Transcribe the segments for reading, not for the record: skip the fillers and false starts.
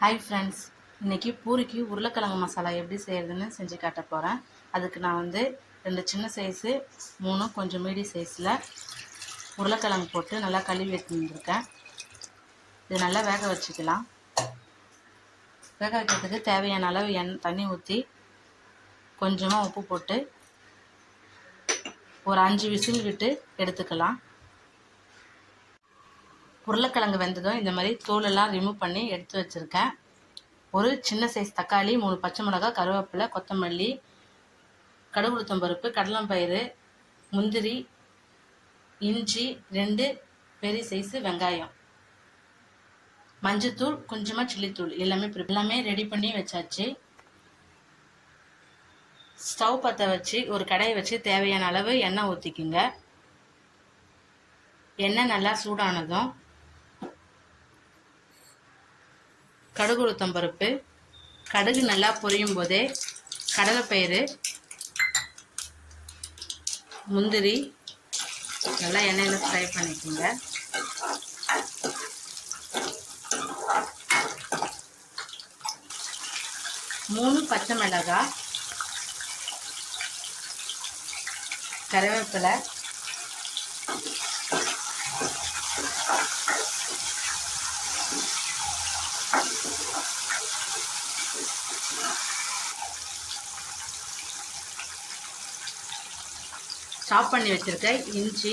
Hi friends, இன்றைக்கி பூரிக்கு உருளைக்கிழங்கு மசாலா எப்படி செய்கிறதுன்னு செஞ்சு காட்ட போகிறேன். அதுக்கு நான் வந்து 2 சின்ன சைஸு 3 கொஞ்சம் மீடியம் சைஸில் உருளைக்கிழங்கு போட்டு நல்லா கழுவி வச்சுருக்கேன். இது நல்லா வேக வச்சுக்கலாம். வேக வைக்கிறதுக்கு தேவையான அளவு தண்ணி ஊற்றி கொஞ்சமாக உப்பு போட்டு ஒரு 5 விசில் விட்டு எடுத்துக்கலாம். உருளைக்கிழங்கு வெந்ததும் இந்த மாதிரி தோலெல்லாம் ரிமூவ் பண்ணி எடுத்து வச்சுருக்கேன். ஒரு சின்ன சைஸ் தக்காளி, 3 பச்சை மிளகாய், கருவேப்பிலை, கொத்தமல்லி, கடுகு உளுத்தம் பருப்பு, கடலைப்பயிறு, முந்திரி, இஞ்சி, 2 பெரிய சைஸு வெங்காயம், மஞ்சத்தூள், கொஞ்சமாக சில்லித்தூள் எல்லாமே ரெடி பண்ணி வச்சாச்சு. ஸ்டவ் பற்ற வச்சு ஒரு கடாயை வச்சு தேவையான அளவு எண்ணெய் ஊற்றிக்குங்க. எண்ணெய் நல்லா சூடானதும் கடுகு உளுத்தம் பருப்பு, கடுகு நல்லா பொரியும் போதே கடலைப்பயிறு, முந்திரி நல்லா எண்ணெயில் ஃப்ரை பண்ணிக்கோங்க. மூணு பச்சை மிளகாய், கருவேப்பிலை, சாப் பண்ணி வச்சிருக்க இஞ்சி,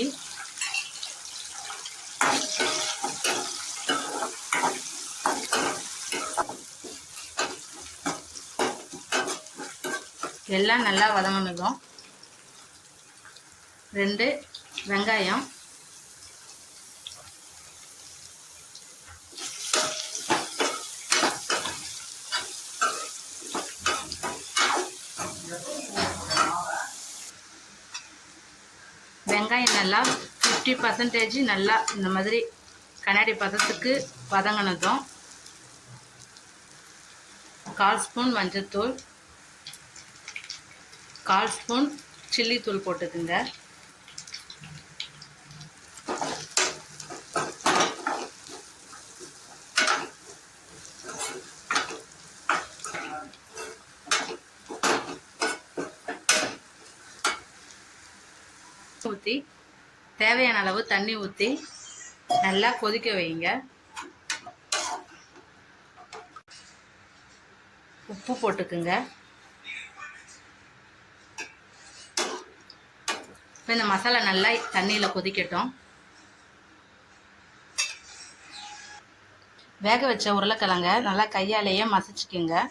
எல்லாம் நல்லா வதங்கினதும் 2 வெங்காயம், வெங்காயம் நல்லா 50% நல்லா இந்த மாதிரி கண்ணாடி பதத்துக்கு வதங்கினதும் 1/4 ஸ்பூன் மஞ்சத்தூள், 1/4 ஸ்பூன் சில்லித்தூள் போட்டுக்குங்க. ஊற்றி தேவையான அளவு தண்ணி ஊற்றி நல்லா கொதிக்க வைங்க. உப்பு போட்டுக்குங்க. இப்போ இந்த மசாலா நல்லா தண்ணியில் கொதிக்கட்டும். வேக வச்ச உருளைக்கிழங்க நல்லா கையாலேயே மசிச்சுக்குங்க.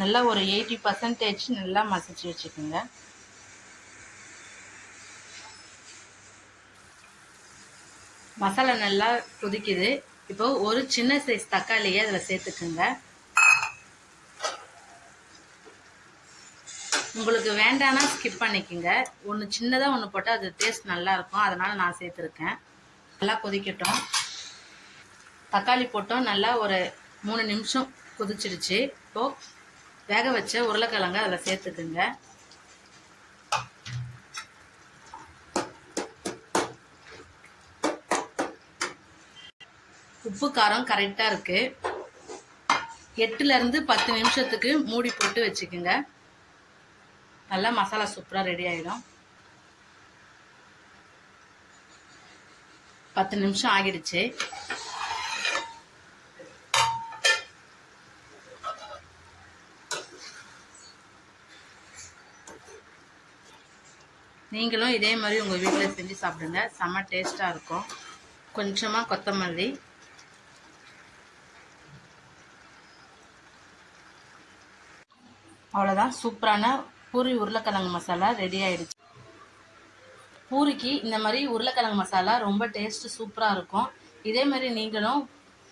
நல்லா ஒரு 80% நல்லா மசிச்சு வச்சுக்கோங்க. மசாலா நல்லா கொதிக்குது. இப்போ ஒரு சின்ன சைஸ் தக்காளியை அதில் சேர்த்துக்குங்க. உங்களுக்கு வேண்டானா ஸ்கிப் பண்ணிக்கோங்க. ஒன்று சின்னதாக ஒன்று போட்டால் அது டேஸ்ட் நல்லா இருக்கும், அதனால் நான் சேர்த்துருக்கேன். நல்லா கொதிக்கட்டும். தக்காளி போட்டோம் நல்லா ஒரு 3 நிமிஷம் கொதிச்சிடுச்சு. இப்போது வேக வச்ச உருளைக்கிழங்க அதில் சேர்த்துக்குங்க. உப்பு காரம் கரெக்டாக இருக்குது. 8லேருந்து 10 நிமிஷத்துக்கு மூடி போட்டு வச்சுக்கோங்க. நல்லா மசாலா சூப்பராக ரெடி ஆகிடும். 10 நிமிஷம் ஆகிடுச்சு. நீங்களும் இதே மாதிரி உங்கள் வீட்டில் செஞ்சு சாப்பிடுங்க. செம்ம டேஸ்ட்டாக இருக்கும். கொஞ்சமாக கொத்தமல்லி, அவ்வளோதான். சூப்பரான பூரி உருளைக்கிழங்கு மசாலா ரெடி ஆகிடுச்சு. பூரிக்கு இந்த மாதிரி உருளைக்கிழங்கு மசாலா ரொம்ப டேஸ்ட்டு சூப்பராக இருக்கும். இதே மாதிரி நீங்களும்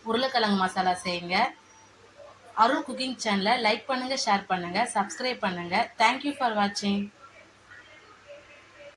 உருளைக்கிழங்கு மசாலா செய்யுங்க. அருள் குக்கிங் சேனலை லைக் பண்ணுங்கள், ஷேர் பண்ணுங்கள், சப்ஸ்கிரைப் பண்ணுங்கள். தேங்க்யூ ஃபார் வாட்சிங்.